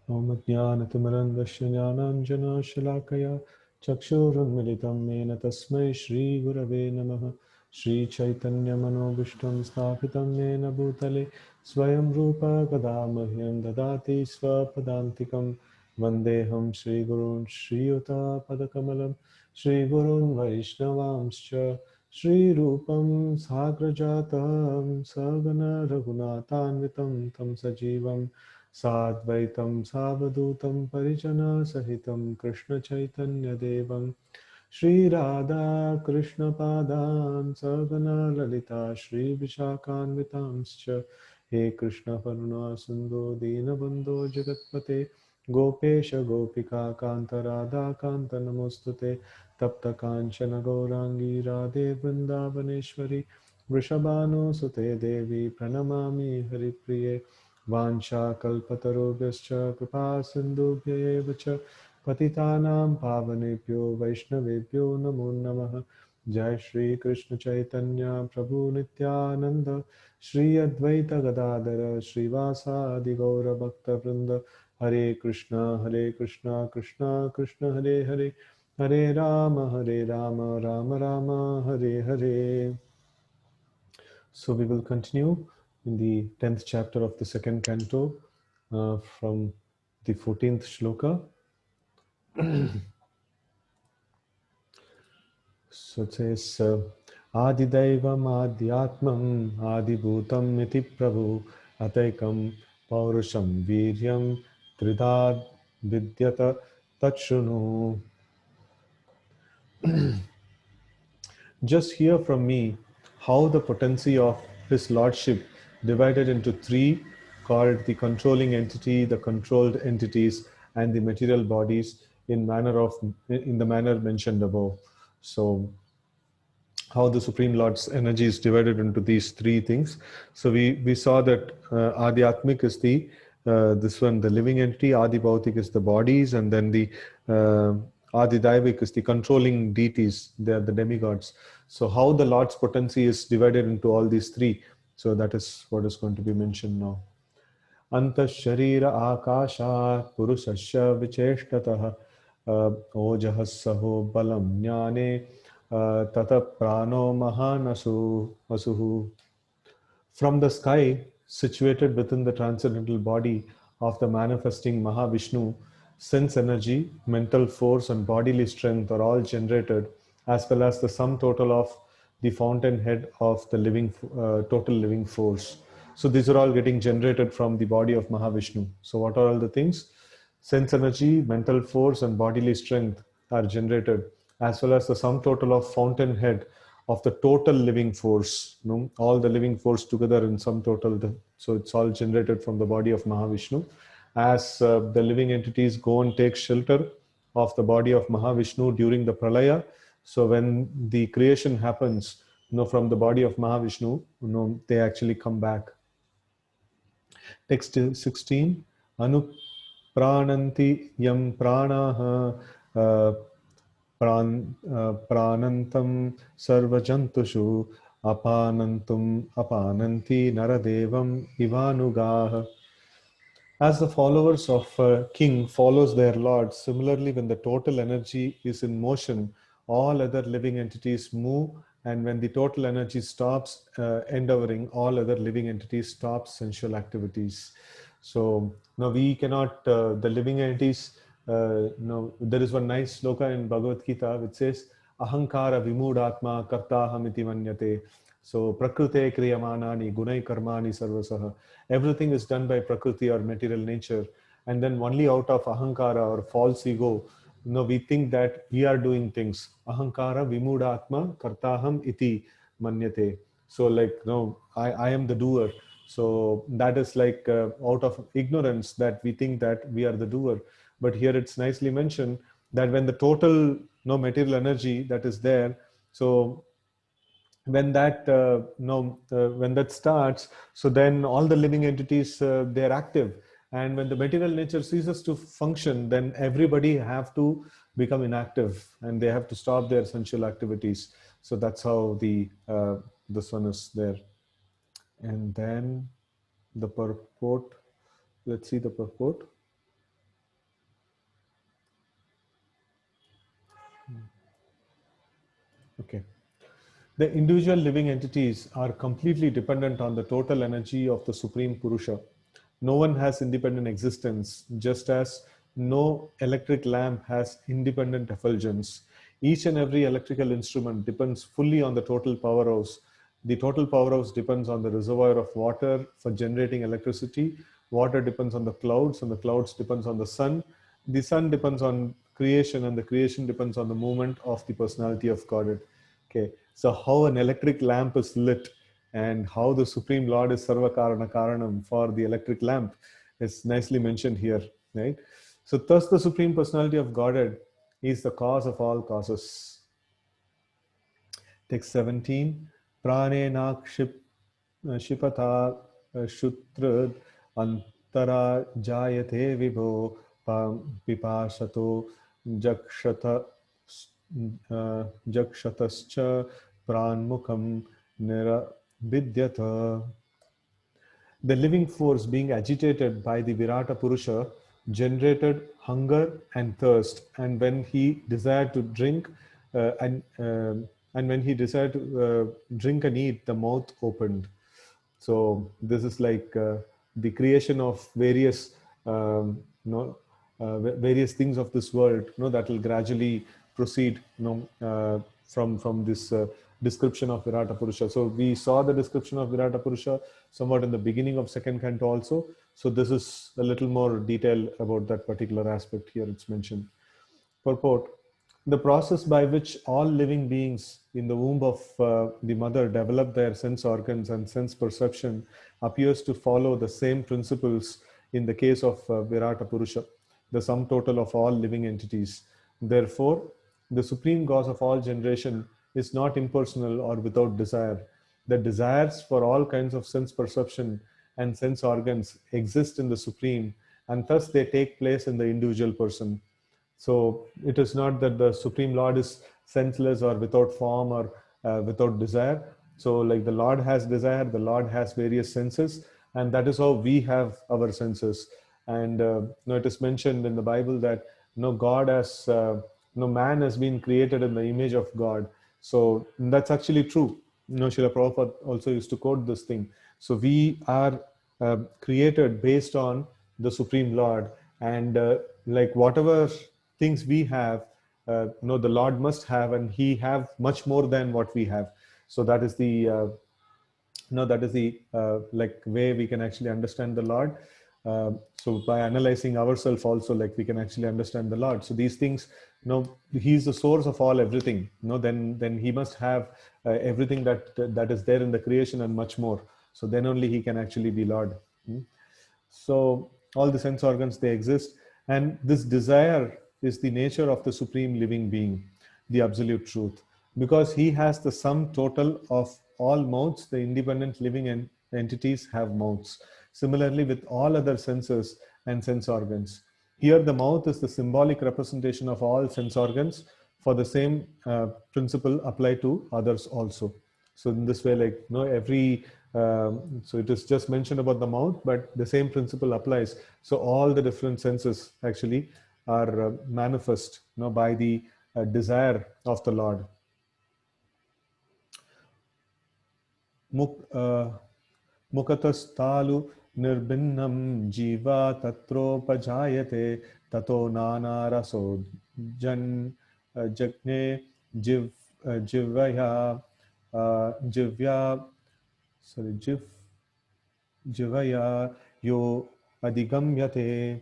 Om Jnanatimirandasya Jnananjana Shalakaya Chakshurunmilitam Mena Tasmai Shri Gurave Namaha Shri Chaitanya Manobishtam Sthapitam Mena Bhutale Swayam Rupa Kadamahyam Dadati Swapadantikam Vandeham Shri Gurun Shri Yuta Padakamalam Shri Gurun Vaishnavamscha Shri Rupam Sagrajatam Sagana Raghunathanvitam Tam Sajivam Sadvaitam Savadutam Parijana Sahitam Krishna Chaitanya Devam Shri Radha Krishna Padan Sagana Lalita Shri Vishakhanvitamscha He Krishna Paruna Sundho Dinabandho Jagatpate Gopesha Gopika Kanta Radha Kanta Namostute Tapta Kanchana Gaurangi Radhe Vrindavaneshwari Vrishabhanu Sute Devi Pranamami Haripriye Vanchakalpatarubhyascha कृपा सिन्धुभ्य एव च पतितानां पावनेभ्यो वैष्णवेभ्यो नमो नमः जय श्री कृष्ण चैतन्य प्रभु नित्यानंद श्री अद्वैत गदाधर श्रीवासादि गौर भक्त वृंद हरे Krishna Krishna Krishna Hare Hare Hare Ram Ram Ram Hare Hare. So we will continue in the 10th chapter of the second canto from the 14th shloka. So it says, Adidaivam Adhyatmam Adibhutam Iti Prabhu Ataikam Paurusham Viryam Tridad Vidyata Tachunu. Just hear from me how the potency of his lordship divided into three, called the controlling entity, the controlled entities, and the material bodies in the manner mentioned above. So how the Supreme Lord's energy is divided into these three things. So we saw that Adhyatmik is this one, the living entity, Adi Bhautik is the bodies, and then the Adi Daivik is the controlling deities, they are the demigods. So how the Lord's potency is divided into all these three. So that is what is going to be mentioned now. अंतःशरीर आकाशात् पुरुषस्य विचेष्टतः ओजः सहो बलं ज्ञाने ततः प्राणो महानसुः. From the sky, situated within the transcendental body of the manifesting Mahavishnu, sense energy, mental force, and bodily strength are all generated, as well as the sum total of the fountainhead of the total living force. So these are all getting generated from the body of Mahavishnu. So what are all the things? Sense energy, mental force, and bodily strength are generated, as well as the sum total of fountainhead of the total living force. All the living force together in sum total. So it's all generated from the body of Mahavishnu. As the living entities go and take shelter of the body of Mahavishnu during the Pralaya, so when the creation happens, from the body of Mahavishnu, they actually come back. Text 16. Anuprananti yam pranaha pranantam sarvajantushu apanantum apananti naradevam ivanugah. As the followers of a king follows their lord, similarly when the total energy is in motion, all other living entities move, and when the total energy stops endeavoring, all other living entities stop sensual activities. So now we cannot, the living entities, there is one nice sloka in Bhagavad Gita which says, Ahankara vimudatma kartaham iti manyate. So prakrute kriyamanani gunai karmani sarvasaha. Everything is done by prakriti or material nature, and then only out of ahankara or false ego, we think that we are doing things. Ahankara vimudatma kartaham iti manyate. So like no, I am the doer. So that is like out of ignorance that we think that we are the doer. But here it's nicely mentioned that when the total no material energy that is there, so when that when that starts, so then all the living entities they're active, and when the material nature ceases to function, then everybody have to become inactive and they have to stop their sensual activities. So that's how the this one is there. And then the purport, let's see the purport. Okay. The individual living entities are completely dependent on the total energy of the Supreme Purusha. No one has independent existence, just as no electric lamp has independent effulgence. Each and every electrical instrument depends fully on the total powerhouse. The total powerhouse depends on the reservoir of water for generating electricity. Water depends on the clouds, and the clouds depends on the sun. The sun depends on creation, and the creation depends on the movement of the personality of Godhead. Okay, so how an electric lamp is lit and how the Supreme Lord is Sarva Karana Karanam for the electric lamp is nicely mentioned here, right? So thus the Supreme Personality of Godhead is the cause of all causes. Text 17, Pranenakship Shipata Shutrad Antara Jayate Vibho Pipasato Jakshata Jakshatascha Pranmukham Niravidyata. The living force being agitated by the Virata Purusha generated hunger and thirst, and when he desired to drink, and when he desired to drink and eat, the mouth opened. So this is like the creation of various, various things of this world, that will gradually proceed, from this description of Virata Purusha. So we saw the description of Virata Purusha somewhat in the beginning of second canto also. So this is a little more detail about that particular aspect here. It's mentioned. Purport. The process by which all living beings in the womb of the mother develop their sense organs and sense perception appears to follow the same principles in the case of Virata Purusha, the sum total of all living entities. Therefore, the supreme cause of all generation is not impersonal or without desire. The desires for all kinds of sense perception and sense organs exist in the supreme, and thus they take place in the individual person. So it is not that the Supreme Lord is senseless or without form or without desire. So like the Lord has desire, the Lord has various senses, and that is how we have our senses. And it is mentioned in the Bible that God has, man has been created in the image of God. So that's actually true. Srila Prabhupada also used to quote this thing. So we are created based on the Supreme Lord, and like whatever things we have, the Lord must have, and He have much more than what we have. So that is the like way we can actually understand the Lord. So by analyzing ourselves also, like we can actually understand the Lord. So these things, He's the source of all everything. Then He must have everything that is there in the creation and much more. So then only He can actually be Lord. So all the sense organs, they exist, and this desire is the nature of the supreme living being, the absolute truth, because he has the sum total of all mouths. The independent living entities have mouths. Similarly, with all other senses and sense organs, here the mouth is the symbolic representation of all sense organs. For the same principle apply to others also. So in this way, like every so it is just mentioned about the mouth, but the same principle applies. So all the different senses actually are manifest by the desire of the Lord. Mukatastalu nirbinnam jiva tatropajayate tato nana raso jagne jivya jivya sorry jivaya yo adigamyate.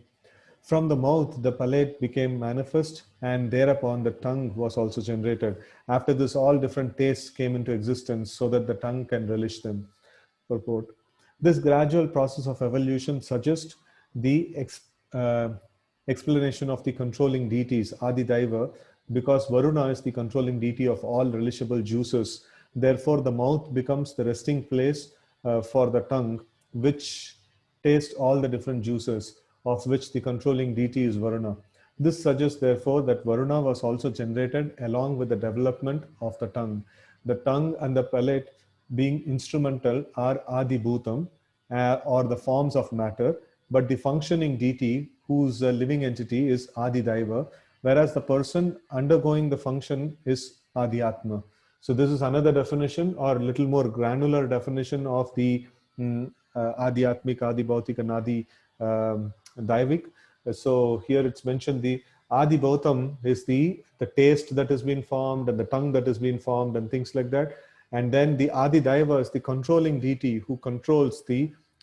From the mouth, the palate became manifest, and thereupon the tongue was also generated. After this, all different tastes came into existence so that the tongue can relish them. Purport. This gradual process of evolution suggests the explanation of the controlling deities, Adi Daiva, because Varuna is the controlling deity of all relishable juices. Therefore, the mouth becomes the resting place for the tongue, which tastes all the different juices, of which the controlling deity is Varuna. This suggests, therefore, that Varuna was also generated along with the development of the tongue. The tongue and the palate, being instrumental, are Adi Bhutam, or the forms of matter, but the functioning deity, whose living entity, is Adi Daiva, whereas the person undergoing the function is Adi Atma. So this is another definition or a little more granular definition of the Adi Atmik, Adi Bhautik and Adi Daivik. So here it's mentioned the Adi Bhautam is the taste that has been formed and the tongue that has been formed and things like that. And then the Adi Daiva is the controlling deity who controls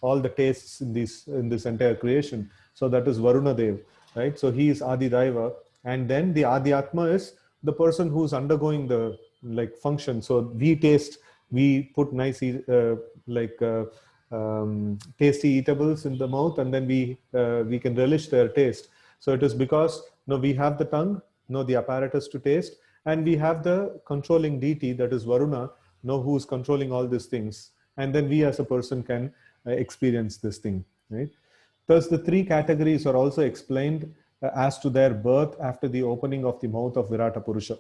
all the tastes in this entire creation. So that is Varuna Dev, right? So he is Adi Daiva. And then the Adi Atma is the person who's undergoing the function. So we taste, we put nice tasty eatables in the mouth, and then we can relish their taste. So it is because we have the tongue, the apparatus to taste, and we have the controlling deity, that is Varuna, who's controlling all these things, and then we as a person can experience this thing, right? Thus the three categories are also explained as to their birth after the opening of the mouth of Virata Purusha.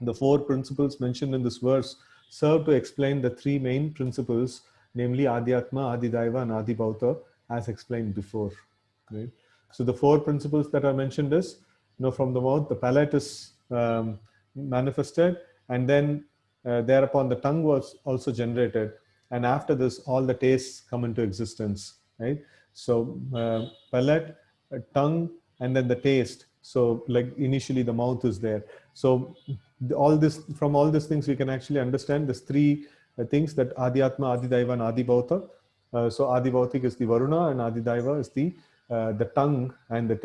The four principles mentioned in this verse serve to explain the three main principles, namely Adhyatma, Adidaiva, and Adibhauta, as explained before. Right? So the four principles that are mentioned is, from the mouth, the palate is manifested, and then thereupon the tongue was also generated, and after this, all the tastes come into existence. Right? So palate, tongue, and then the taste. So like initially the mouth is there. So from all these things we can actually understand these three things, that Adhyatma, Adidaiva, and Adibhauta. So Adibhautik is the Varuna, and Adidaiva is the tongue and the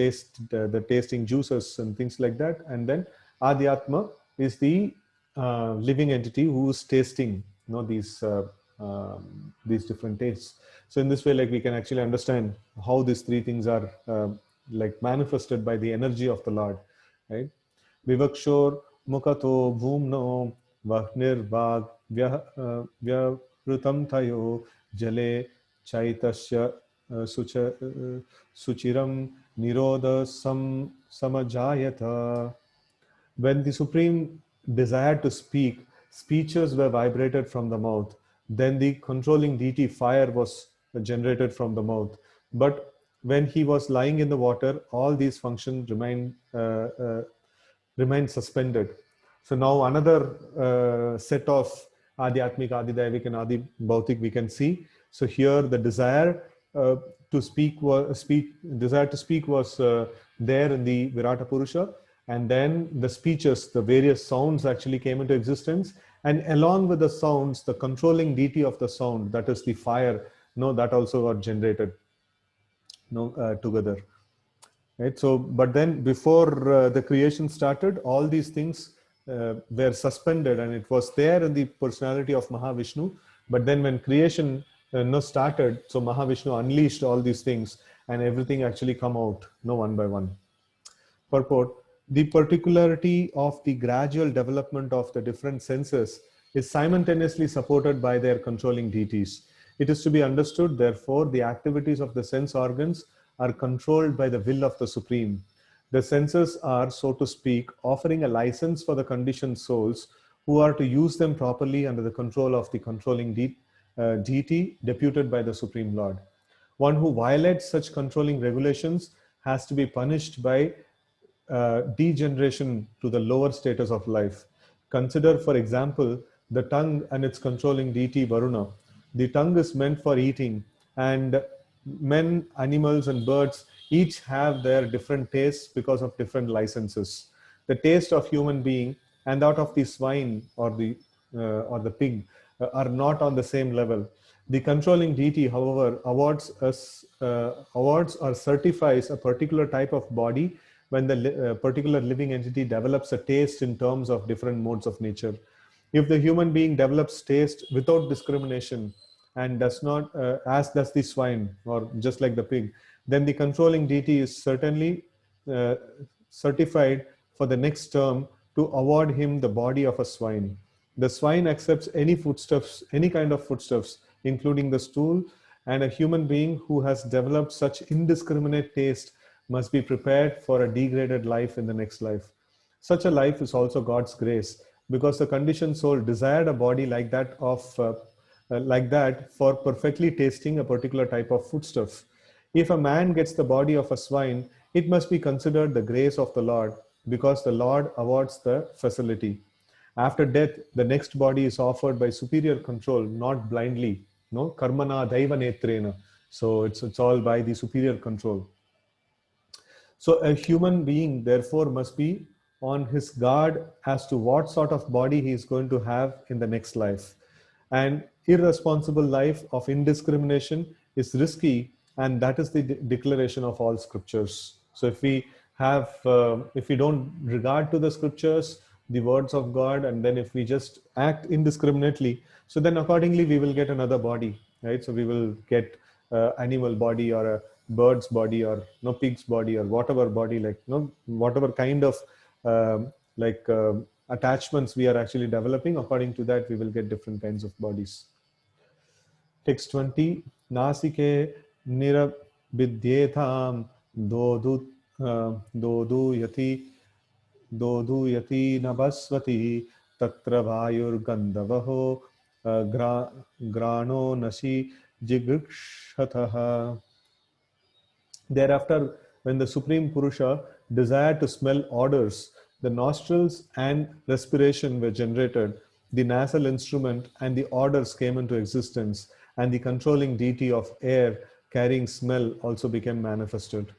tasting juices and things like that. And then Adhyatma is the living entity who is tasting these different tastes. So in this way, we can actually understand how these three things are manifested by the energy of the Lord, right? Vivakshor mukato bhumno vahnir vyavrutam tayo jale chaitasya suchiram nirodha samajayata. When the Supreme desired to speak, speeches were vibrated from the mouth. Then the controlling deity fire was generated from the mouth. But when he was lying in the water, all these functions remained suspended. So now another set of Adhyatmik, Adidaivik, and Adi Bhautik we can see. So here the desire to speak was there in the Virata Purusha, and then the speeches, the various sounds actually came into existence, and along with the sounds, the controlling deity of the sound, that is the fire, that also got generated together. Right? So, but then before the creation started, all these things were suspended, and it was there in the personality of Mahavishnu. But then when creation started, so Mahavishnu unleashed all these things, and everything actually come out one by one. Purport: the particularity of the gradual development of the different senses is simultaneously supported by their controlling deities. It is to be understood, therefore, the activities of the sense organs are controlled by the will of the Supreme. The senses are, so to speak, offering a license for the conditioned souls who are to use them properly under the control of the controlling deity deputed by the Supreme Lord. One who violates such controlling regulations has to be punished by degeneration to the lower status of life. Consider, for example, the tongue and its controlling deity Varuna. The tongue is meant for eating, and men, animals, and birds each have their different tastes because of different licenses. The taste of human being and that of the swine or the pig are not on the same level. The controlling deity, however, awards or certifies a particular type of body when the particular living entity develops a taste in terms of different modes of nature. If the human being develops taste without discrimination and does not, as does the swine or just like the pig, then the controlling deity is certainly certified for the next term to award him the body of a swine. The swine accepts any foodstuffs, any kind of foodstuffs, including the stool, and a human being who has developed such indiscriminate taste must be prepared for a degraded life in the next life. Such a life is also God's grace, because the conditioned soul desired a body like that for perfectly tasting a particular type of foodstuff. If a man gets the body of a swine, it must be considered the grace of the Lord, because the Lord awards the facility. After death, the next body is offered by superior control, not blindly. No, karmana daiva netrena. So it's all by the superior control. So a human being, therefore, must be on his guard as to what sort of body he is going to have in the next life. An irresponsible life of indiscrimination is risky, and that is the declaration of all scriptures. So if we don't regard to the scriptures, the words of God, and then if we just act indiscriminately, so then accordingly we will get another body, right? So we will get animal body or a bird's body or no pig's body or whatever body, like no whatever kind of attachments we are actually developing. According to that, we will get different kinds of bodies. Text 20. Nasike nirabidyetham dodu doduyati doduyati nabasvati tatra vayur gandavaho grano nasi jigukshataha. Thereafter, when the Supreme Purusha desired to smell odors, the nostrils and respiration were generated, the nasal instrument and the odors came into existence, and the controlling deity of air carrying smell also became manifested.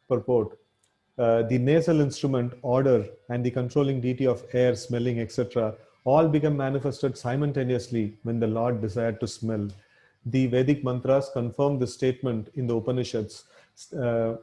Purport. The nasal instrument, odor, and the controlling deity of air, smelling, etc., all become manifested simultaneously when the Lord desired to smell. The Vedic mantras confirm the statement in the Upanishads. Uh,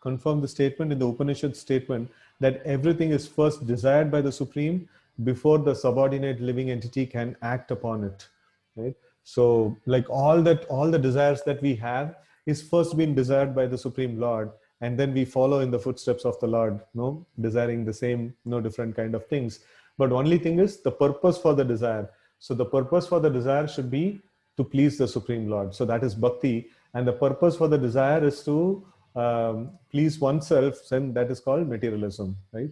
confirm the statement in the Upanishad statement that everything is first desired by the Supreme before the subordinate living entity can act upon it. Right? So, like all the desires that we have is first been desired by the Supreme Lord, and then we follow in the footsteps of the Lord, no, desiring the same, no, different kind of things. But only thing is the purpose for the desire. So the purpose for the desire should be to please the Supreme Lord. So that is bhakti, and the purpose for the desire is to please oneself, and that is called materialism, right?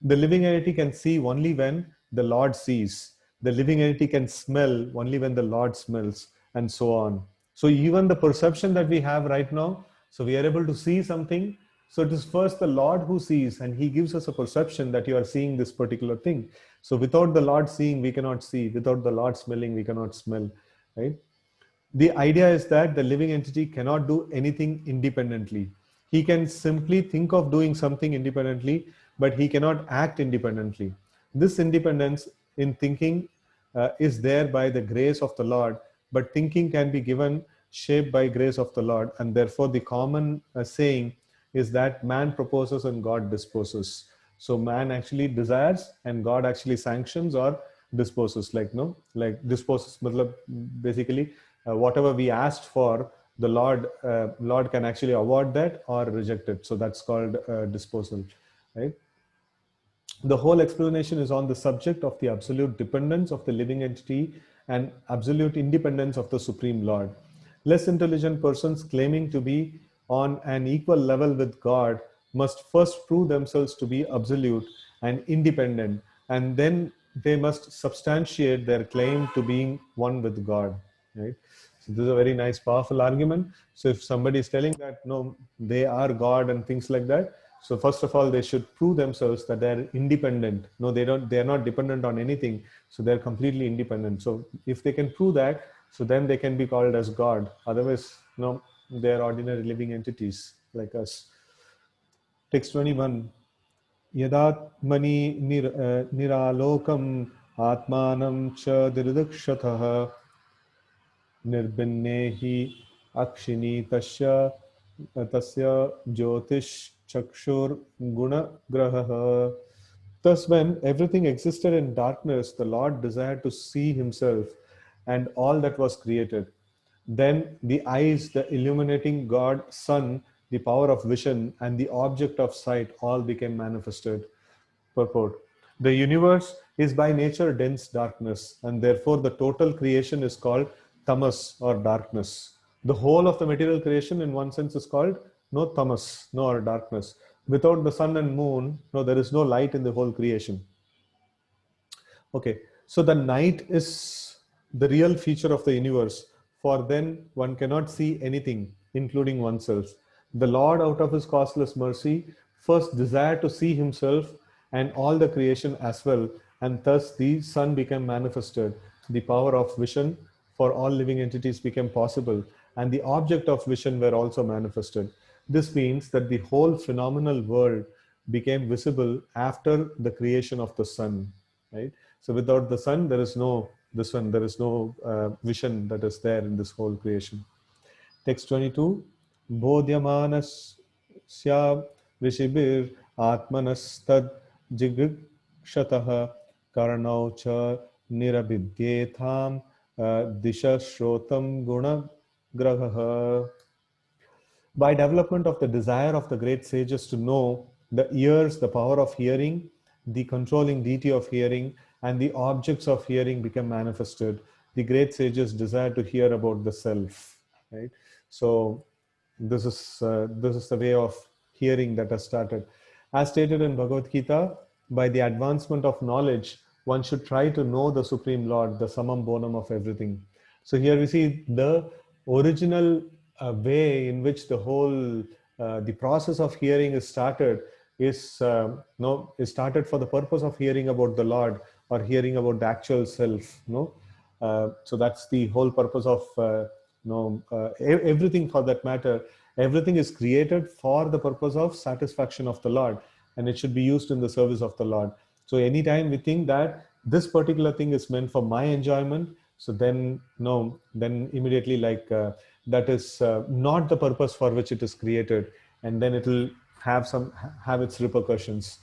The living entity can see only when the Lord sees. The living entity can smell only when the Lord smells, and so on. So even the perception that we have right now, so we are able to see something. So it is first the Lord who sees, and He gives us a perception that you are seeing this particular thing. So without the Lord seeing, we cannot see. Without the Lord smelling, we cannot smell, right? The idea is that the living entity cannot do anything independently. He can simply think of doing something independently, but he cannot act independently. This independence in thinking is there by the grace of the Lord, but thinking can be given shape by grace of the Lord, and therefore the common saying is that man proposes and God disposes. So man actually desires and God actually sanctions or disposes, like no, like disposes, basically whatever we asked for, the Lord can actually award that or reject it. So that's called disposal, right? The whole explanation is on the subject of the absolute dependence of the living entity and absolute independence of the Supreme Lord. Less intelligent persons claiming to be on an equal level with God must first prove themselves to be absolute and independent, and then they must substantiate their claim to being one with God. Right? So this is a very nice, powerful argument. So if somebody is telling that no, they are God and things like that, so first of all, they should prove themselves that they're independent. No, they're not dependent on anything. So they're completely independent. So if they can prove that, so then they can be called as God. Otherwise, no, they're ordinary living entities like us. Text 21. Yadatmani niralokam atmanam cha dirdakshataha nirbinne hi akshini tasya jyotish chakshur guna graha. Thus, when everything existed in darkness, the Lord desired to see Himself and all that was created. Then the eyes, the illuminating God, sun, the power of vision, and the object of sight all became manifested. Purport. The universe is by nature dense darkness, and therefore the total creation is called tamas or darkness. The whole of the material creation, in one sense, is called no tamas, no or darkness. Without the sun and moon, no, there is no light in the whole creation. Okay, so the night is the real feature of the universe, for then one cannot see anything, including oneself. The Lord, out of His causeless mercy, first desired to see Himself, and all the creation as well, and thus the sun became manifested. The power of vision for all living entities became possible, and the object of vision were also manifested. This means that the whole phenomenal world became visible after the creation of the sun, right? So without the sun, there is no this one, there is no vision that is there in this whole creation. Text 22. Bodhyamanasya rishibir atmanastad jigrikshatah karnau cha nirabhidyetham disha shrotam guna grahah. By development of the desire of the great sages to know, the ears, the power of hearing, the controlling deity of hearing, and the objects of hearing become manifested. The great sages desire to hear about the self, right? So this is the way of hearing that has started. As stated in Bhagavad Gita, by the advancement of knowledge, one should try to know the Supreme Lord, the summum bonum of everything. So here we see the original way in which the whole the process of hearing is started is no is started for the purpose of hearing about the Lord or hearing about the actual self. No, so that's the whole purpose of everything for that matter. Everything is created for the purpose of satisfaction of the Lord, and it should be used in the service of the Lord. So anytime we think that this particular thing is meant for my enjoyment, so then no, then immediately like that is not the purpose for which it is created, and then it will have its repercussions.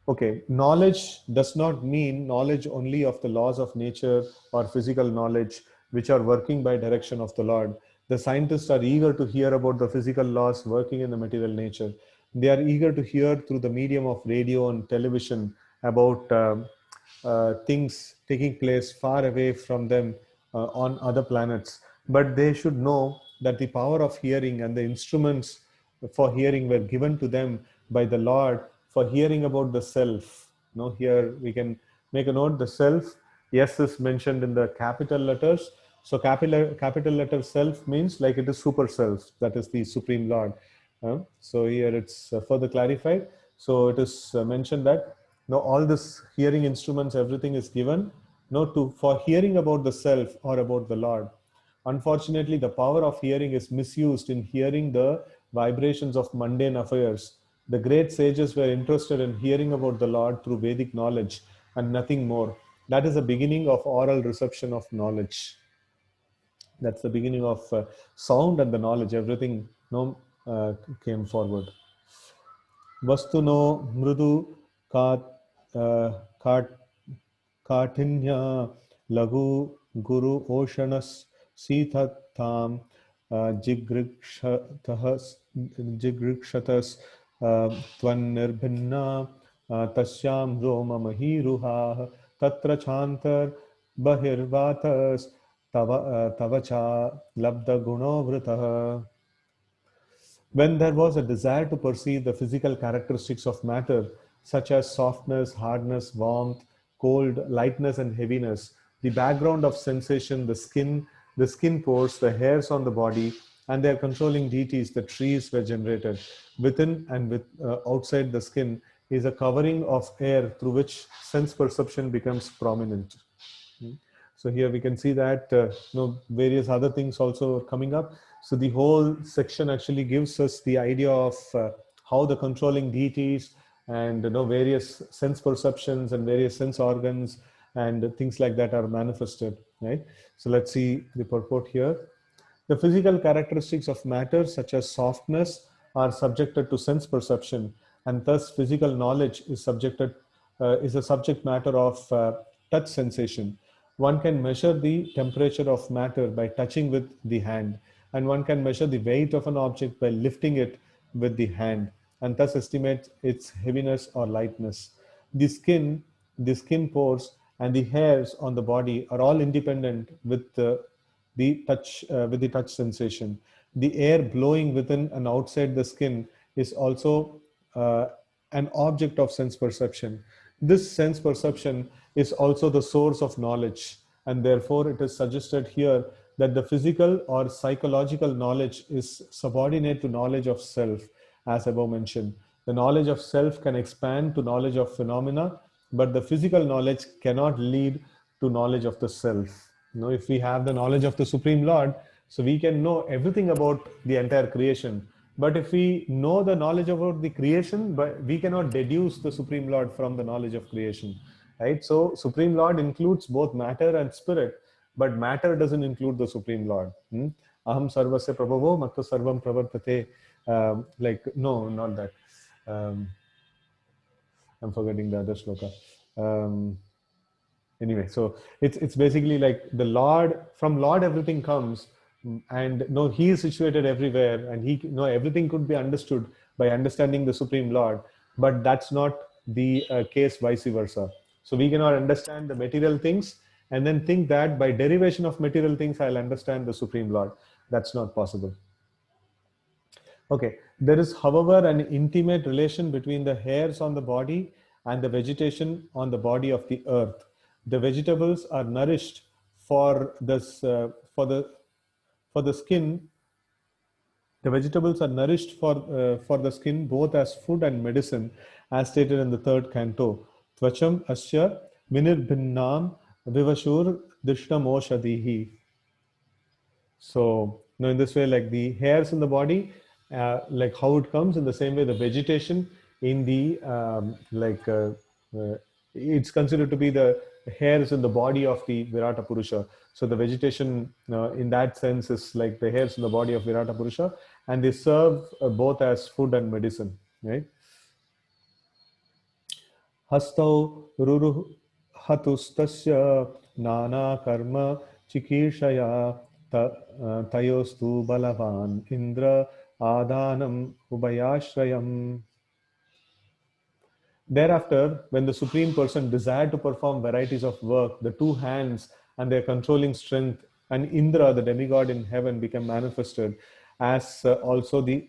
Okay, knowledge does not mean knowledge only of the laws of nature or physical knowledge, which are working by direction of the Lord. The scientists are eager to hear about the physical laws working in the material nature. They are eager to hear through the medium of radio and television about things taking place far away from them on other planets. But they should know that the power of hearing and the instruments for hearing were given to them by the Lord for hearing about the self. Now, here we can make a note: the self, yes, is mentioned in the capital letters. So, capital letter self means like it is super self, that is the Supreme Lord. So, here it's further clarified. So, it is mentioned that now all this hearing instruments, everything is given now to for hearing about the self or about the Lord. Unfortunately, the power of hearing is misused in hearing the vibrations of mundane affairs. The great sages were interested in hearing about the Lord through Vedic knowledge and nothing more. That is the beginning of oral reception of knowledge. That's the beginning of sound and the knowledge. Everything came forward. Vastuno mrudu kat, kat, Kaఠిన్య Lagu Guru Oshanas Sitatam Jigrikshatas Tvannirbhinna Tasyam Roma Mahiruha Tatra Chantar Bahirvatas Tavacha Labda Gunovritaha. When there was a desire to perceive the physical characteristics of matter, such as softness, hardness, warmth, cold, lightness, and heaviness, the background of sensation, the skin pores, the hairs on the body, and their controlling deities, the trees, were generated. Within and outside the skin is a covering of air through which sense perception becomes prominent. So here we can see that various other things also are coming up. So the whole section actually gives us the idea of how the controlling deities and various sense perceptions and various sense organs and things like that are manifested, right? So let's see the purport here. The physical characteristics of matter, such as softness, are subjected to sense perception, and thus physical knowledge is a subject matter of touch sensation. One can measure the temperature of matter by touching with the hand, and one can measure the weight of an object by lifting it with the hand, and thus estimate its heaviness or lightness. The skin pores, and the hairs on the body are all independent with the touch sensation. The air blowing within and outside the skin is also an object of sense perception. This sense perception is also the source of knowledge, and therefore it is suggested here that the physical or psychological knowledge is subordinate to knowledge of self, as above mentioned. The knowledge of self can expand to knowledge of phenomena, but the physical knowledge cannot lead to knowledge of the self. If we have the knowledge of the Supreme Lord, so we can know everything about the entire creation. But if we know the knowledge about the creation, but we cannot deduce the Supreme Lord from the knowledge of creation, right? So Supreme Lord includes both matter and spirit, but matter doesn't include the Supreme Lord. Aham sarvasya prabhavo mattu sarvam pravartate. Like, no, not that. Um, I'm forgetting the other shloka. Um, anyway, so it's basically like the Lord, from Lord everything comes, and no, he is situated everywhere, and he, no, everything could be understood by understanding the Supreme Lord, but that's not the case vice versa. So we cannot understand the material things and then think that by derivation of material things I'll understand the Supreme Lord. That's not possible. Okay, there is, however, an intimate relation between the hairs on the body and the vegetation on the body of the earth. The vegetables are nourished for this, for the skin. The vegetables are nourished for the skin both as food and medicine, as stated in the third canto. Tvacham asya minirbhinnam vivashur drishnam. So, in this way, like the hairs in the body, like how it comes, in the same way, the vegetation in the it's considered to be the hairs in the body of the Virata Purusha. So the vegetation, in that sense, is like the hairs in the body of Virata Purusha, and they serve both as food and medicine, right? Hastau ruruhatustasya nana karma chikishaya tayostu balavan indra adanam ubayashrayam. Thereafter, when the Supreme Person desired to perform varieties of work, the two hands and their controlling strength and Indra, the demigod in heaven, became manifested as also the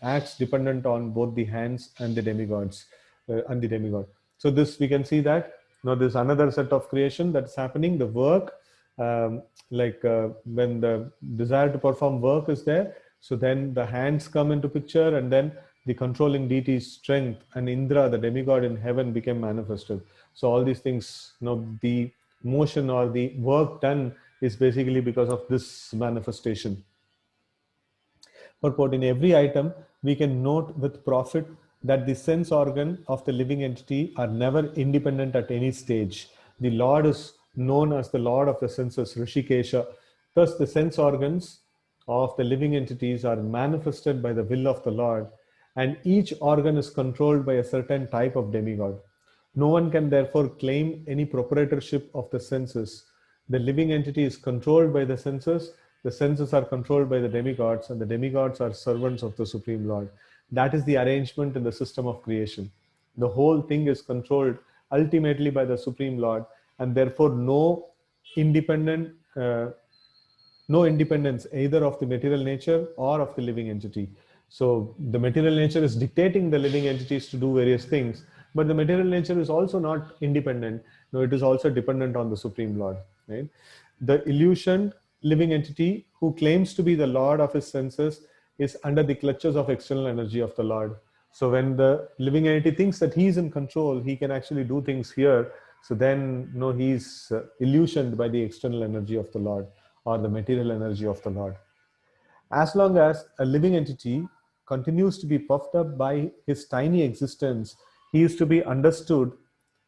acts dependent on both the hands and the demigods and the demigod. So this, we can see that now there's another set of creation that's happening. The work, when the desire to perform work is there, so then the hands come into picture, and then the controlling deity's strength and Indra, the demigod in heaven, became manifested. So all these things, the motion or the work done is basically because of this manifestation. Purport: in every item, we can note with profit that the sense organ of the living entity are never independent at any stage. The Lord is known as the Lord of the senses, Rishikesha. Thus, the sense organs of the living entities are manifested by the will of the Lord, and each organ is controlled by a certain type of demigod. No one can therefore claim any proprietorship of the senses. The living entity is controlled by the senses are controlled by the demigods, and the demigods are servants of the Supreme Lord. That is the arrangement in the system of creation. The whole thing is controlled ultimately by the Supreme Lord, and therefore independent, no independence either of the material nature or of the living entity. So the material nature is dictating the living entities to do various things, but the material nature is also not independent. No, it is also dependent on the Supreme Lord. Right? The illusioned living entity who claims to be the Lord of his senses is under the clutches of external energy of the Lord. So when the living entity thinks that he is in control, he can actually do things here. So then, he's illusioned by the external energy of the Lord or the material energy of the Lord. As long as a living entity continues to be puffed up by his tiny existence, he is to be understood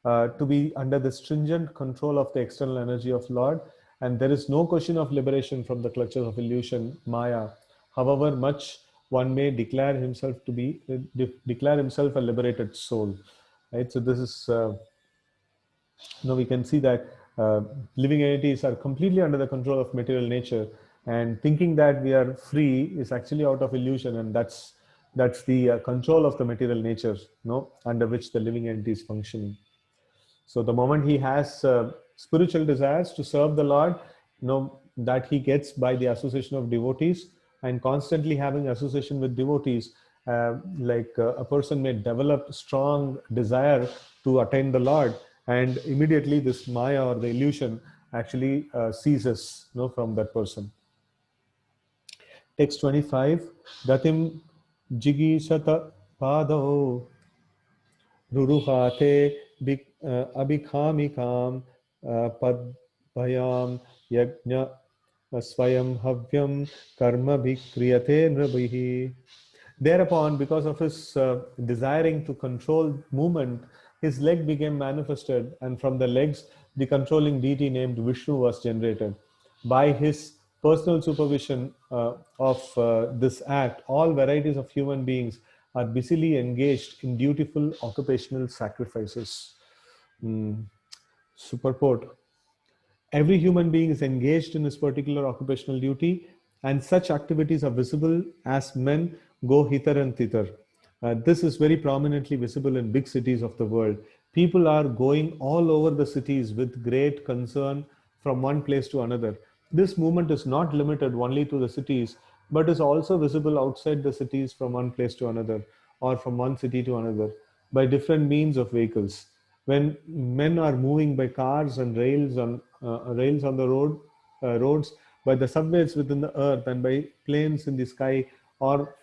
to be under the stringent control of the external energy of Lord, and there is no question of liberation from the clutches of illusion, Maya, however much one may declare himself a liberated soul. Right? So this is now we can see that living entities are completely under the control of material nature, and thinking that we are free is actually out of illusion, and that's the control of the material nature, under which the living entity is functioning. So the moment he has spiritual desires to serve the Lord, that he gets by the association of devotees, and constantly having association with devotees, a person may develop strong desire to attain the Lord, and immediately this Maya or the illusion actually ceases, from that person. Text 25, Gatim Jigisata Pado Ruruhate Abhikhamikam Padbhayam Yajna Swayam Havyam Karma Bhikriyate Nrabihi. Thereupon, because of his desiring to control movement, his leg became manifested, and from the legs, the controlling deity named Vishnu was generated. By his personal supervision of this act, all varieties of human beings are busily engaged in dutiful occupational sacrifices. Mm. Superport. Every human being is engaged in his particular occupational duty, and such activities are visible as men go hither and thither. This is very prominently visible in big cities of the world. People are going all over the cities with great concern from one place to another. This movement is not limited only to the cities, but is also visible outside the cities from one place to another, or from one city to another, by different means of vehicles. When men are moving by cars and rails on the roads, by the subways within the earth, and by planes in the sky, or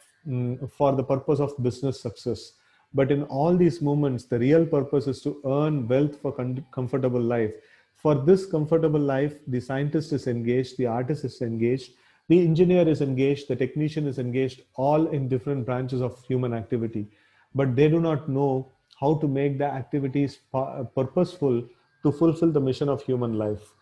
for the purpose of business success. But in all these movements, the real purpose is to earn wealth for comfortable life. For this comfortable life, the scientist is engaged, the artist is engaged, the engineer is engaged, the technician is engaged, all in different branches of human activity. But they do not know how to make the activities purposeful to fulfill the mission of human life.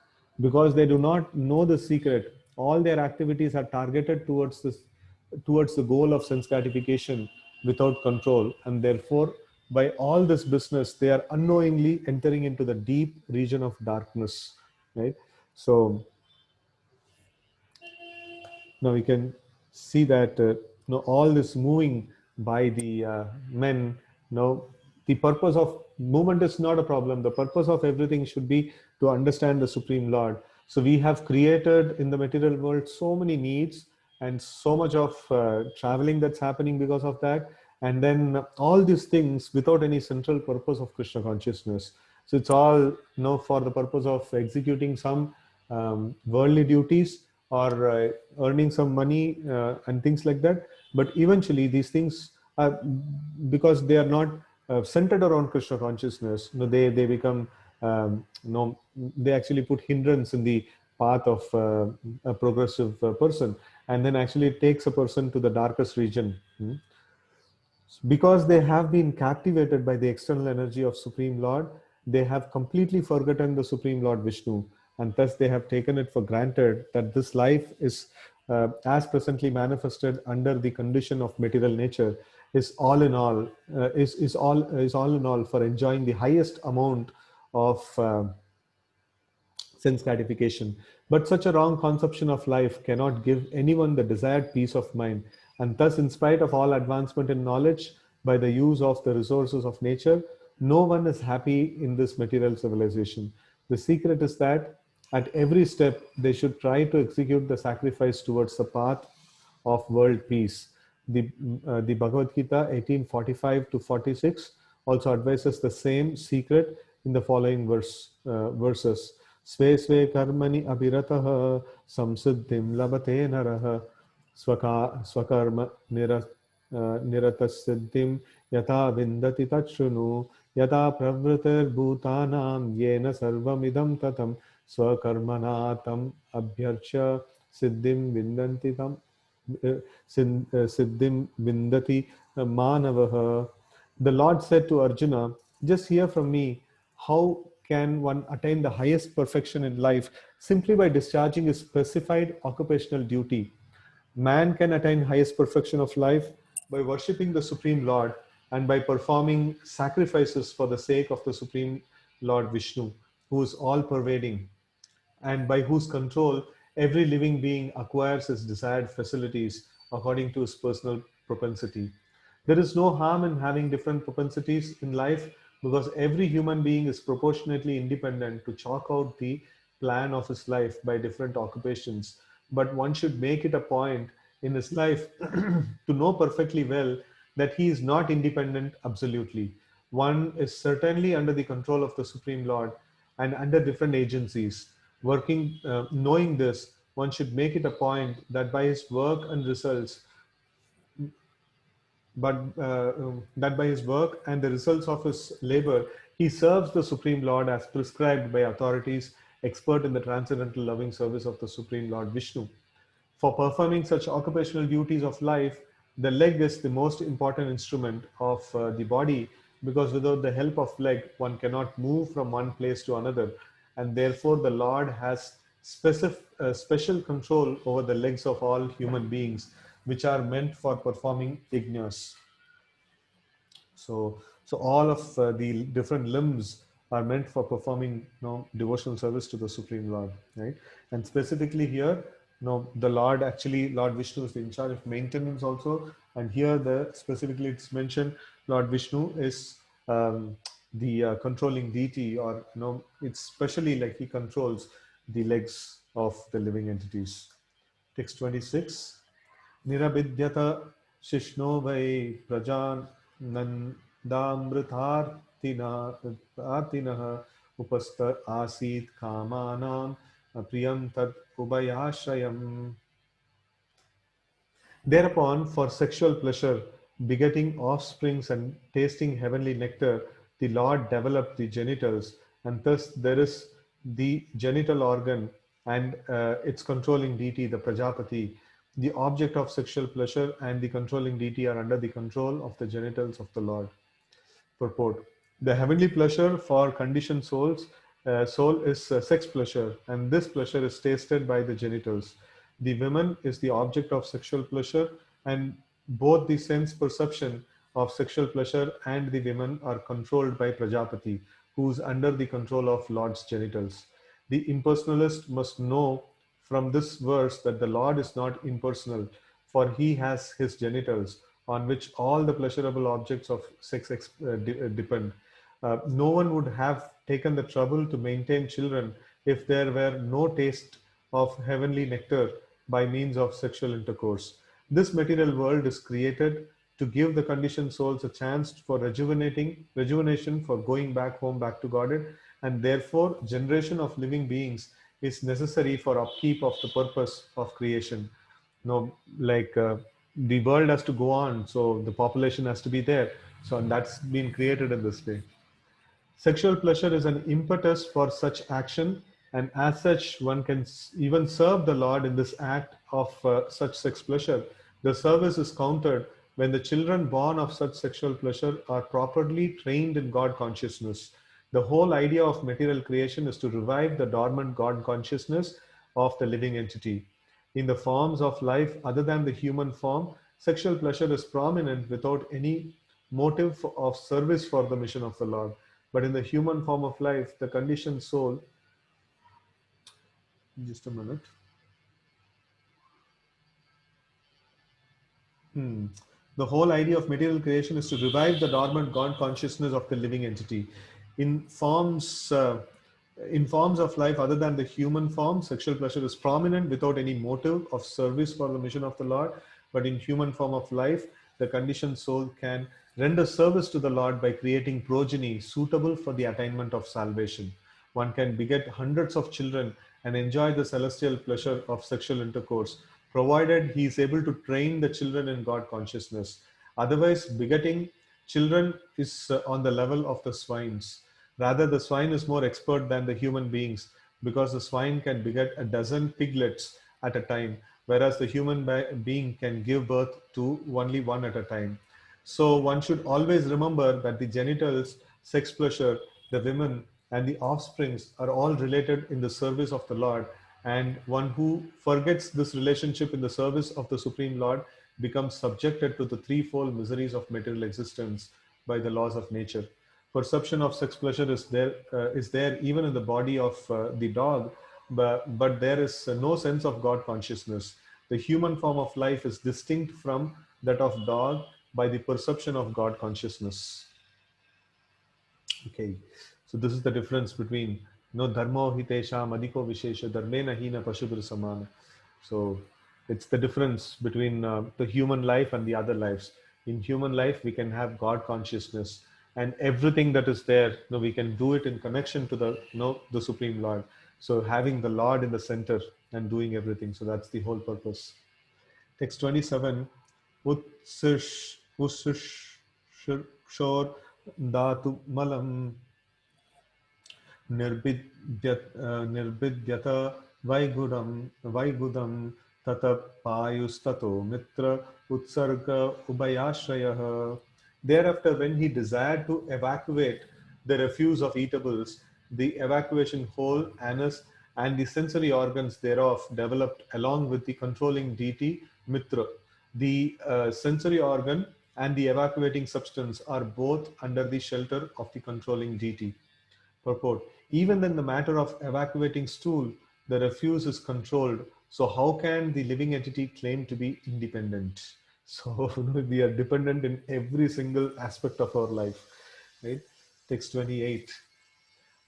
Because they do not know the secret, all their activities are targeted towards the goal of sense gratification without control, and therefore by all this business they are unknowingly entering into the deep region of darkness, right? So now we can see that all this moving by the men, now the purpose of movement is not a problem. The purpose of everything should be to understand the Supreme Lord. So we have created in the material world so many needs, and so much of traveling that's happening because of that, and then all these things without any central purpose of Krishna consciousness. So it's all for the purpose of executing some worldly duties, or earning some money and things like that. But eventually these things are, because they are not centered around Krishna consciousness, they become they actually put hindrance in the path of a progressive person, and then actually it takes a person to the darkest region. Because they have been captivated by the external energy of Supreme Lord, they have completely forgotten the Supreme Lord Vishnu, and thus they have taken it for granted that this life is, as presently manifested under the condition of material nature, is all in all, is all in all for enjoying the highest amount of sense gratification. But such a wrong conception of life cannot give anyone the desired peace of mind. And thus, in spite of all advancement in knowledge by the use of the resources of nature, no one is happy in this material civilization. The secret is that at every step, they should try to execute the sacrifice towards the path of world peace. The Bhagavad Gita 18:45 to 46 also advises the same secret in the following verses. Sve sve karmani abhiratah samsiddhim labate narah swakarma niratassiddhim yata vindati tachunu yata pravritir bhutanam yena sarvamidam tatam swakarmanatam abhyarcha siddhim vindanti tam siddhim vindati manavaha. The Lord said to Arjuna, just hear from me, how can one attain the highest perfection in life simply by discharging his specified occupational duty? Man can attain highest perfection of life by worshipping the Supreme Lord and by performing sacrifices for the sake of the Supreme Lord Vishnu, who is all pervading, and by whose control every living being acquires his desired facilities according to his personal propensity. There is no harm in having different propensities in life, because every human being is proportionately independent to chalk out the plan of his life by different occupations. But one should make it a point in his life to know perfectly well that he is not independent absolutely. One is certainly under the control of the Supreme Lord and under different agencies. Knowing this, one should make it a point that by his work and results, that by his work and the results of his labor, he serves the Supreme Lord as prescribed by authorities expert in the transcendental loving service of the Supreme Lord Vishnu. For performing such occupational duties of life, the leg is the most important instrument of the body, because without the help of leg, one cannot move from one place to another, and therefore the Lord has special control over the legs of all human beings, which are meant for performing yajnas. So all of the different limbs are meant for performing, devotional service to the Supreme Lord, right? And specifically here, the Lord, actually Lord Vishnu is in charge of maintenance also. And here the specifically it's mentioned Lord Vishnu is the controlling deity, or it's specially like he controls the legs of the living entities. Text 26. निरभिद्यत शिष्णो वै प्रजानन्दामृतार्तिनः उपस्थ आसीत् कामानां प्रियं तद् उभयाश्रयम्. Thereupon, for sexual pleasure, begetting offsprings and tasting heavenly nectar, the Lord developed the genitals, and thus there is the genital organ and its controlling deity, the Prajapati. The object of sexual pleasure and the controlling deity are under the control of the genitals of the Lord. Purport: the heavenly pleasure for conditioned soul is sex pleasure, and this pleasure is tasted by the genitals. The woman is the object of sexual pleasure, and both the sense perception of sexual pleasure and the women are controlled by Prajapati, who is under the control of Lord's genitals. The impersonalist must know from this verse that the Lord is not impersonal, for he has his genitals, on which all the pleasurable objects of sex depend. No one would have taken the trouble to maintain children if there were no taste of heavenly nectar by means of sexual intercourse. This material world is created to give the conditioned souls a chance for rejuvenation, for going back home, back to Godhead, and therefore generation of living beings is necessary for upkeep of the purpose of creation. Like the world has to go on, so the population has to be there. So that's been created in this way. Sexual pleasure is an impetus for such action, and as such, one can even serve the Lord in this act of such sex pleasure. The service is countered when the children born of such sexual pleasure are properly trained in God consciousness. The whole idea of material creation is to revive the dormant God consciousness of the living entity. In the forms of life other than the human form, sexual pleasure is prominent without any motive of service for the mission of the Lord. But in the human form of life, the conditioned soul, just a minute. The whole idea of material creation is to revive the dormant God consciousness of the living entity. In forms, uh, in forms of life other than the human form, sexual pleasure is prominent without any motive of service for the mission of the Lord. But in human form of life, the conditioned soul can render service to the Lord by creating progeny suitable for the attainment of salvation. One can beget hundreds of children and enjoy the celestial pleasure of sexual intercourse, provided he is able to train the children in God consciousness. Otherwise, begetting children is on the level of the swines. Rather, the swine is more expert than the human beings, because the swine can beget a dozen piglets at a time, whereas the human being can give birth to only one at a time. So one should always remember that the genitals, sex pleasure, the women, and the offsprings are all related in the service of the Lord. And one who forgets this relationship in the service of the Supreme Lord becomes subjected to the threefold miseries of material existence by the laws of nature. Perception of sex pleasure is there even in the body of the dog, but there is no sense of God consciousness. The human form of life is distinct from that of dog by the perception of God consciousness. Okay, so this is the difference between dharmo hitesham adhiko vishesha dharmena hina pashudra samana. So it's the difference between the human life and the other lives. In human life, we can have God consciousness, and everything that is there, we can do it in connection to the the Supreme Lord. So having the Lord in the center and doing everything. So that's the whole purpose. Text 27. usushur datu malam निर्भिद्यत वैगुदं ततः पायुस्ततो mitra utsarga ubayashrayah. Thereafter, when he desired to evacuate the refuse of eatables, the evacuation hole, anus, and the sensory organs thereof developed along with the controlling deity Mitra. The sensory organ and the evacuating substance are both under the shelter of the controlling deity. Purport. Even in the matter of evacuating stool, the refuse is controlled. So how can the living entity claim to be independent? So we are dependent in every single aspect of our life. Right? Text 28.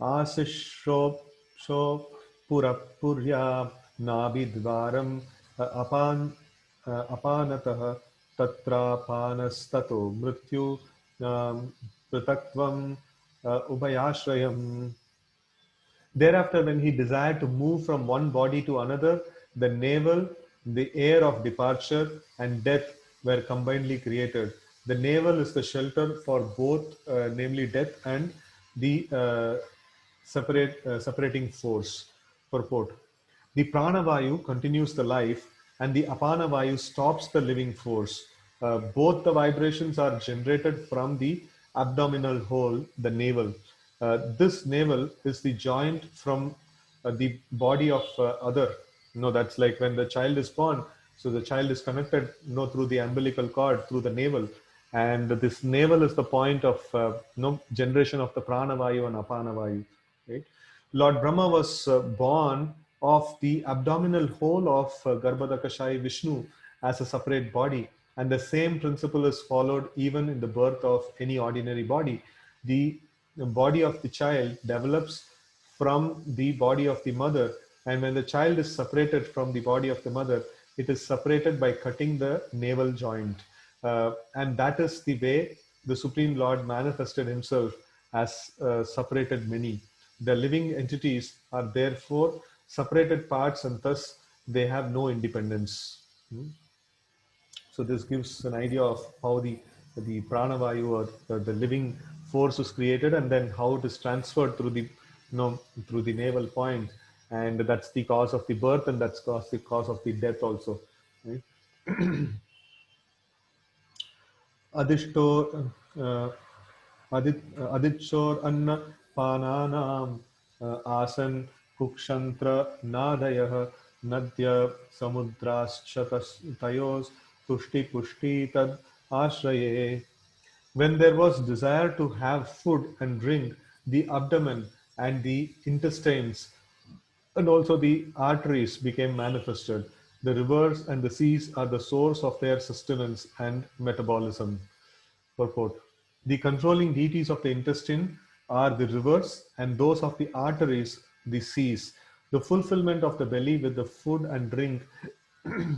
Asishro sho purapurya nabidvaram apan apanatah tatra panastato mrityu pratakvam ubayashrayam. Thereafter, when he desired to move from one body to another, the navel, the air of departure, and death were combinedly created. The navel is the shelter for both, namely death and the separating force. Purport. The pranavayu continues the life, and the apanavayu stops the living force. Both the vibrations are generated from the abdominal hole, the navel. This navel is the joint from the body of other. No, that's like when the child is born. So the child is connected, through the umbilical cord, through the navel, and this navel is the point of generation of the pranavayu and apanavayu. Right? Lord Brahma was born of the abdominal hole of Garbhodakashayi Vishnu as a separate body. And the same principle is followed even in the birth of any ordinary body. The body of the child develops from the body of the mother. And when the child is separated from the body of the mother, it is separated by cutting the navel joint. And that is the way the Supreme Lord manifested himself as separated many. The living entities are therefore separated parts and thus they have no independence. So this gives an idea of how the pranavayu or the living force is created and then how it is transferred through through the navel point, and that's the cause of the birth and that's the cause of the death also. Right? Adishto Aditshor Anna Pananam Asan Kukshantra Nadayah Nadya Samudraschatas Tayos Pushti Pushti Tad Ashraye. When there was desire to have food and drink, the abdomen and the intestines and also the arteries became manifested. The rivers and the seas are the source of their sustenance and metabolism. Purport. The controlling deities of the intestine are the rivers, and those of the arteries, the seas. The fulfillment of the belly with the food and drink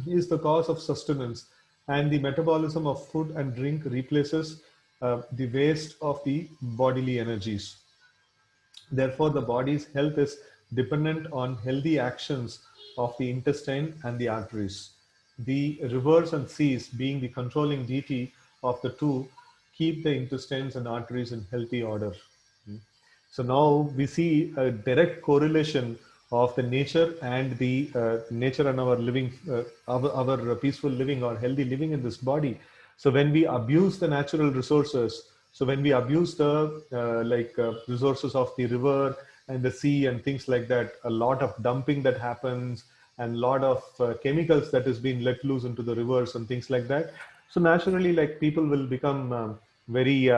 is the cause of sustenance, and the metabolism of food and drink replaces the waste of the bodily energies. Therefore, the body's health is dependent on healthy actions of the intestine and the arteries. The rivers and seas, being the controlling deity of the two, keep the intestines and arteries in healthy order. So now we see a direct correlation of the nature and the nature and our living, our peaceful living or healthy living in this body. So when we abuse the natural resources, so when we abuse the resources of the river and the sea and things like that, a lot of dumping that happens and a lot of chemicals that is being let loose into the rivers and things like that. So naturally, like people will become very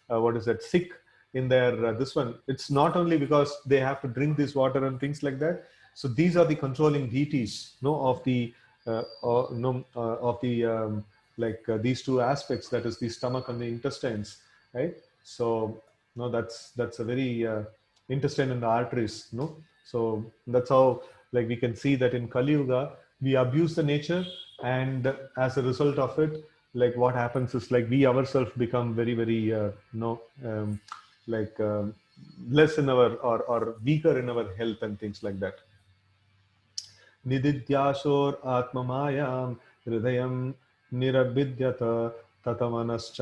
what is that, sick in their this one. It's not only because they have to drink this water and things like that. So these are the controlling deities, of the of the these two aspects, that is the stomach and the intestines, right? So no, that's a very intestine and the arteries, no. So that's how, like, we can see that in Kali Yuga we abuse the nature, and as a result of it, like what happens is, like, we ourselves become very very like less in our, or weaker in our health and things like that. Nidityashor atmamayam hridayam nirabidyata Tatamanas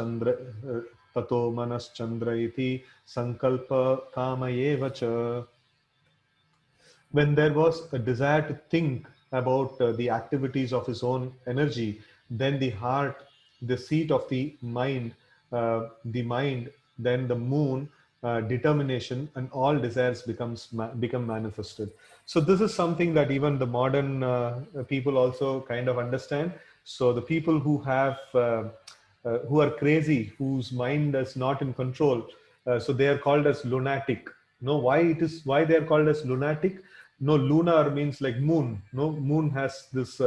tato manas chandra iti sankalpa kama eva cha. When there was a desire to think about the activities of his own energy, then the heart, the seat of the mind, then the moon, determination, and all desires become manifested. So this is something that even the modern people also kind of understand. So the people who are crazy, whose mind is not in control, so they are called as lunatic. No, why they are called as lunatic? No, lunar means like moon. No, moon has this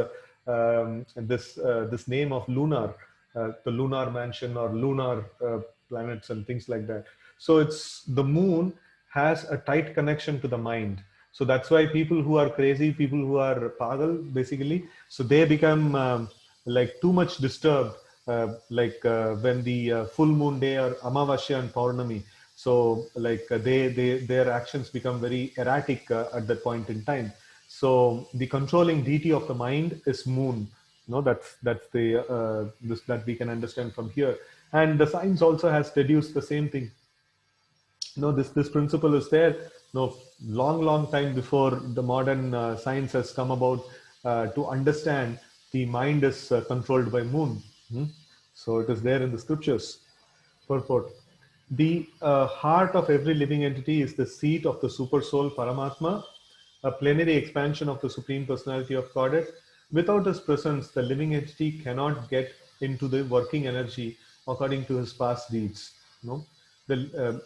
name of lunar, the lunar mansion or lunar planets and things like that. So it's the moon has a tight connection to the mind. So that's why people who are crazy, people who are pagal, basically, so they become like too much disturbed, when the full moon day or Amavasya and Paurnami. So their actions become very erratic at that point in time. So the controlling deity of the mind is moon. No, that's the this that we can understand from here. And the science also has deduced the same thing. No, this principle is there. No, long time before the modern science has come about to understand the mind is controlled by moon. Hmm? So it is there in the scriptures. Purport: the heart of every living entity is the seat of the super soul Paramatma, a plenary expansion of the Supreme Personality of Godhead. Without his presence, the living entity cannot get into the working energy according to his past deeds. No,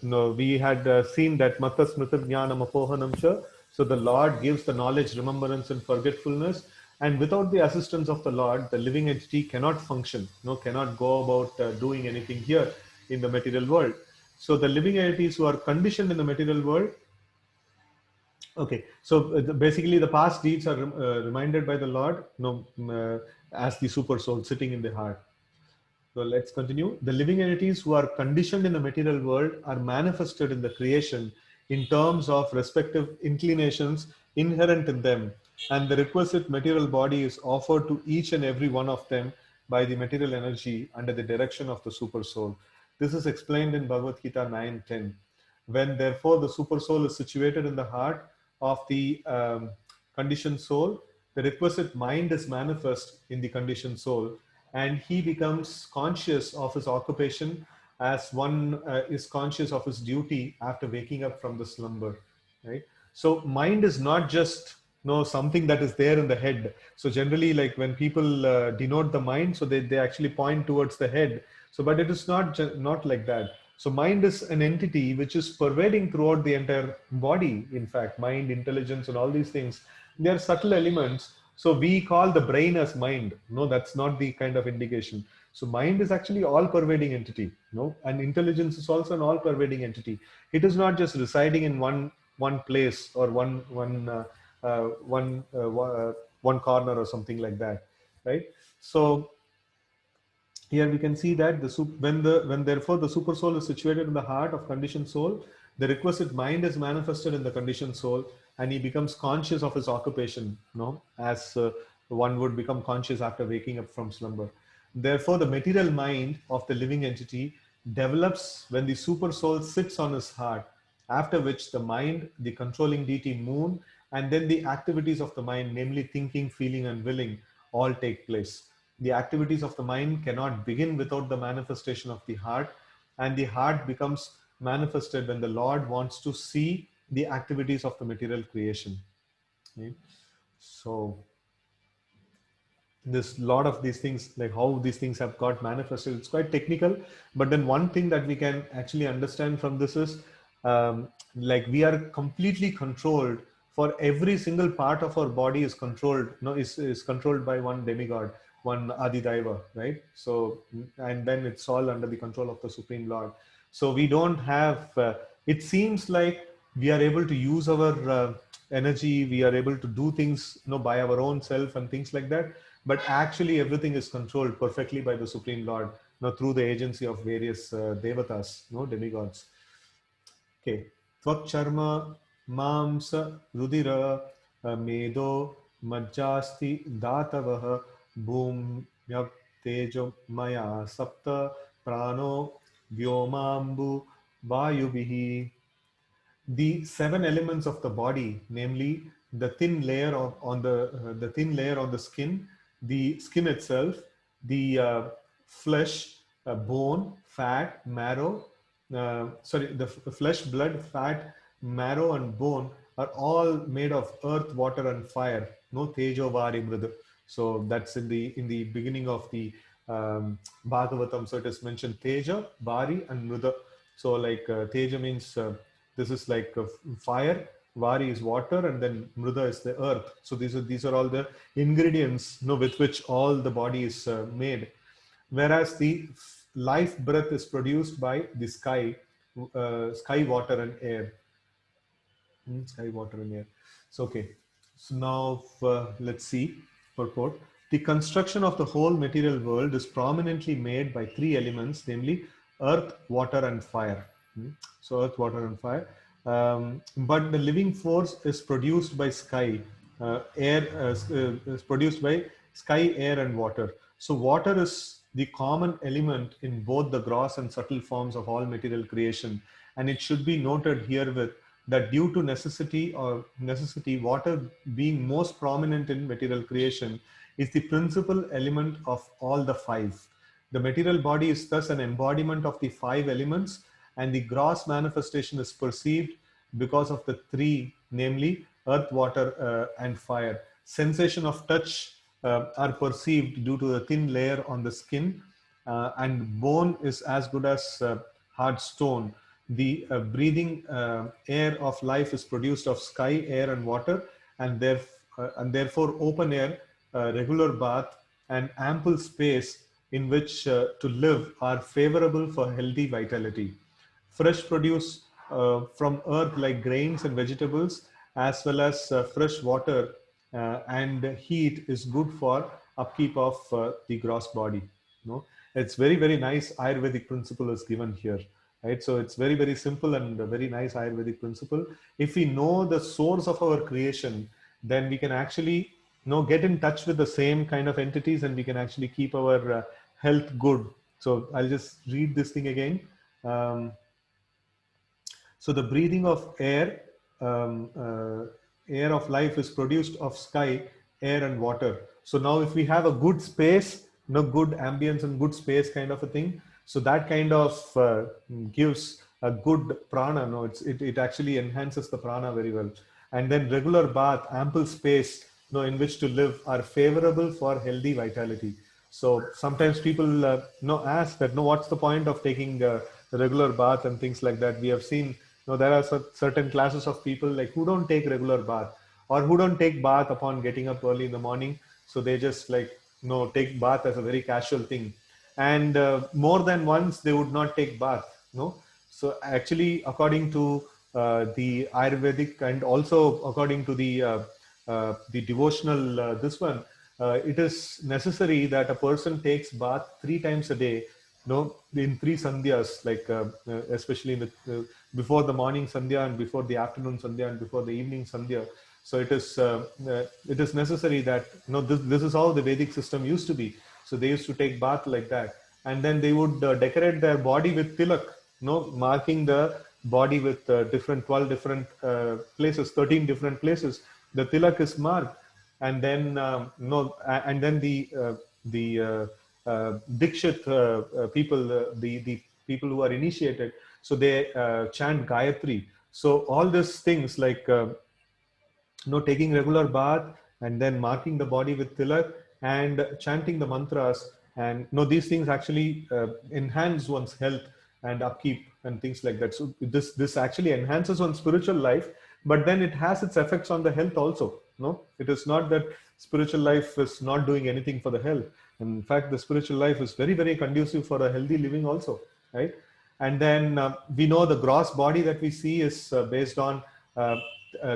no, we had seen that Mata Smrita Jnanam Apohanam Cha. So the Lord gives the knowledge, remembrance, and forgetfulness. And without the assistance of the Lord, the living entity cannot function, no, cannot go about doing anything here in the material world. So the living entities who are conditioned in the material world. Okay, so basically the past deeds are reminded by the Lord, as the super soul sitting in the heart. So let's continue. The living entities who are conditioned in the material world are manifested in the creation in terms of respective inclinations inherent in them, and the requisite material body is offered to each and every one of them by the material energy under the direction of the super soul. This is explained in Bhagavad Gita 9:10. When therefore the super soul is situated in the heart of the conditioned soul, the requisite mind is manifest in the conditioned soul, and he becomes conscious of his occupation as one is conscious of his duty after waking up from the slumber. Right. So mind is not just something that is there in the head. So generally, like when people denote the mind, so they actually point towards the head. So but it is not like that. So mind is an entity which is pervading throughout the entire body. In fact, mind, intelligence, and all these things, they are subtle elements. So we call the brain as mind. No, that's not the kind of indication. So mind is actually all pervading entity. No, and intelligence is also an all pervading entity. It is not just residing in one place or one corner or something like that, right? So here we can see that when therefore the super soul is situated in the heart of conditioned soul, the requisite mind is manifested in the conditioned soul, and he becomes conscious of his occupation, as one would become conscious after waking up from slumber. Therefore, the material mind of the living entity develops when the super soul sits on his heart, after which the mind, the controlling deity moon, and then the activities of the mind, namely thinking, feeling, and willing, all take place. The activities of the mind cannot begin without the manifestation of the heart, and the heart becomes manifested when the Lord wants to see the activities of the material creation. Right? So this lot of these things, like how these things have got manifested, it's quite technical. But then one thing that we can actually understand from this is, like we are completely controlled. For every single part of our body is controlled, is controlled by one demigod, one Adidaiva, right? So and then it's all under the control of the Supreme Lord. So we don't have it seems like we are able to use our energy, we are able to do things by our own self and things like that, but actually everything is controlled perfectly by the Supreme Lord, through the agency of various devatas, demigods. Okay. Tvakcharma mamsa rudira medo majjasti datavah bhumyapte tejo maya sapta prano vyomambu vayubihi. The seven elements of the body, namely the thin layer on the thin layer on the skin itself, the flesh, bone, fat, marrow, flesh, blood, fat, marrow, and bone are all made of earth, water, and fire. No tejo vari mrudu. So that's in the beginning of the Bhagavatam. So it is mentioned teja, vari, and mruda. So like teja means this is like fire, vari is water, and then mruda is the earth. So these are all the ingredients, with which all the body is made. Whereas the life breath is produced by the sky, water, and air. Sky, water, and air. So okay. So now let's see purport. The construction of the whole material world is prominently made by three elements, namely earth, water, and fire. So earth, water, and fire. But the living force is produced by sky, is produced by sky, air, and water. So water is the common element in both the gross and subtle forms of all material creation. And it should be noted herewith that due to necessity, water being most prominent in material creation is the principal element of all the five. The material body is thus an embodiment of the five elements, and the gross manifestation is perceived because of the three, namely earth, water, and fire. Sensation of touch are perceived due to the thin layer on the skin, and bone is as good as hard stone. The breathing air of life is produced of sky, air, and water, and therefore open air, regular bath, and ample space in which to live are favorable for healthy vitality. Fresh produce from earth like grains and vegetables, as well as fresh water and heat is good for upkeep of the gross body. It's very, very nice Ayurvedic principle is given here. Right? So it's very, very simple and a very nice Ayurvedic principle. If we know the source of our creation, then we can actually get in touch with the same kind of entities, and we can actually keep our health good. So I'll just read this thing again. So the breathing of air, air of life is produced of sky, air, and water. So now if we have a good space, good ambience and good space kind of a thing, so that kind of gives a good prana. It actually enhances the prana very well. And then regular bath, ample space, in which to live are favorable for healthy vitality. So sometimes people ask that, what's the point of taking regular bath and things like that. We have seen, there are certain classes of people like who don't take regular bath, or who don't take bath upon getting up early in the morning. So they just take bath as a very casual thing, and more than once they would not take bath. So actually, according to the Ayurvedic, and also according to the devotional this one, it is necessary that a person takes bath 3 times a day, in 3 sandhyas, like especially in the before the morning sandhya, and before the afternoon sandhya, and before the evening sandhya. So it is necessary that this is how the Vedic system used to be. So they used to take bath like that, and then they would decorate their body with tilak, marking the body with 12 different places, 13 different places. The tilak is marked, and then and then the Dikshit people, the people who are initiated, so they chant Gayatri. So all these things like taking regular bath, and then marking the body with tilak, and chanting the mantras, and these things actually enhance one's health and upkeep and things like that. So this actually enhances one's spiritual life, but then it has its effects on the health also. It is not that spiritual life is not doing anything for the health. In fact, the spiritual life is very, very conducive for a healthy living also, right? And then we know the gross body that we see is based on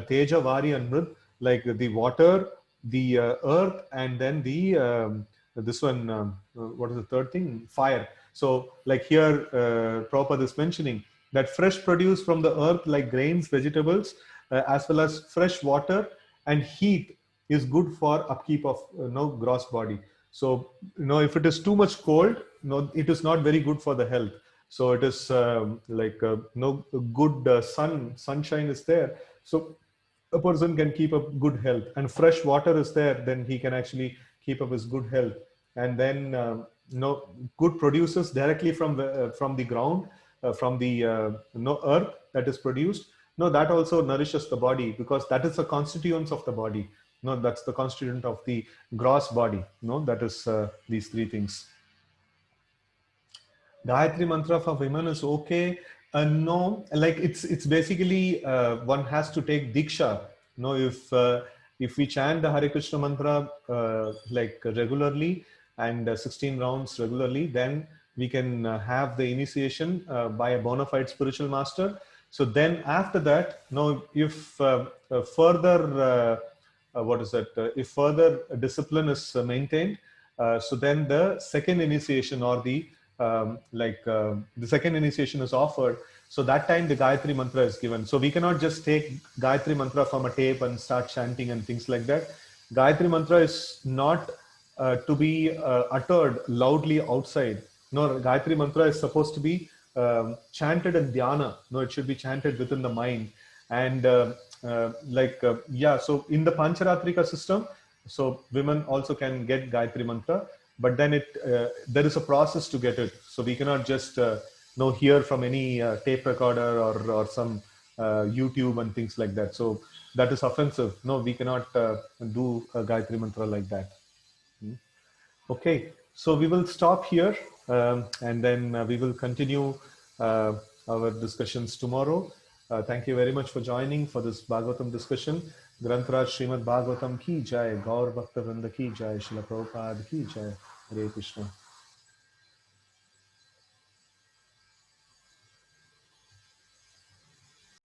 Teja, Vari, and Mrud, like the water, the earth, and then the this one, what is the third thing? Fire. So like here, Prabhupada is mentioning that fresh produce from the earth like grains, vegetables, as well as fresh water and heat is good for upkeep of gross body. So, if it is too much cold, no, it is not very good for the health. So it is no good sunshine is there. So a person can keep up good health, and fresh water is there, then he can actually keep up his good health. And then good produces directly from the ground, from the earth that is produced. No, that also nourishes the body, because that is the constituents of the body. No, that's the constituent of the gross body. No, that is these three things. Gayatri mantra for women is okay. No, like it's basically one has to take diksha. No, if we chant the Hare Krishna mantra like regularly, and 16 rounds regularly, then we can have the initiation by a bona fide spiritual master. So then after that, no, if further what is that? If further discipline is maintained, so then the second initiation, or the second initiation is offered. So that time the Gayatri mantra is given. So we cannot just take Gayatri mantra from a tape and start chanting and things like that. Gayatri mantra is not to be uttered loudly outside. No, Gayatri mantra is supposed to be chanted in dhyana. No, it should be chanted within the mind. And so in the Pancharatrika system, so women also can get Gayatri mantra, but then there is a process to get it. So we cannot just hear from any tape recorder or some YouTube and things like that. So that is offensive. No, we cannot do a Gayatri mantra like that. Okay, so we will stop here, and then we will continue our discussions tomorrow. Thank you very much for joining for this Bhagavatam discussion. Grantaraj Srimad Bhagavatam ki jai, Gaur Bhakta Vrinda ki jai, Srila Prabhupada ki jai. Hare Krishna.